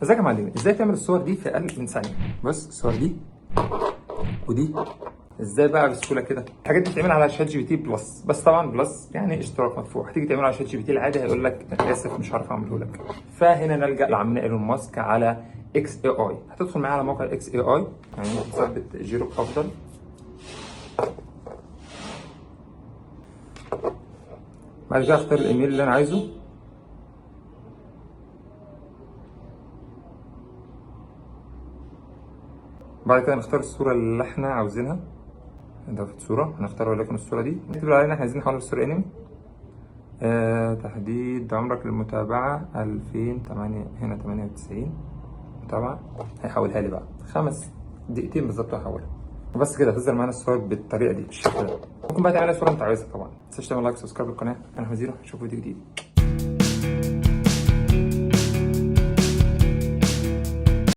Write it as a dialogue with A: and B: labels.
A: ازيك يا معلم، ازاي تعمل الصور دي في اقل من ثانيه؟ بص الصور دي ودي ازاي بقى بسهوله كده. الحاجات دي بتتعمل على شات جي بي تي بلس، بس طبعا بلس يعني اشتراك مدفوع. هتيجي تعمله على شات جي بي تي العادي هيقول لك اسف مش عارف اعمله لك. فهنا نلجا لعمنا ايلون ماسك على اكس اي اي. هتدخل معايا على موقع اكس اي اي، يعني تثبت جيرو افضل. بعد كده اختار الايميل اللي انا عايزه. بعد كده نختار الصوره اللي احنا عاوزينها. اضافه صوره هنختار وليكن الصوره دي، نكتب علينا احنا عايزين نحول الصوره انمي. تحديد عمرك للمتابعة 2008، هنا 98 متابعة. هيحولها لي بقى 5 دقيقتين بالظبط وهحولها. وبس كده هتظهر معانا الصور بالطريقة دي بالشكل ده. ممكن بقى تعمل اي صورة انت عايزها طبعا. متنساش تعمل لايك وسبسكرايب للقناة. انا حمزيرو، اشوفك فيديو جديد.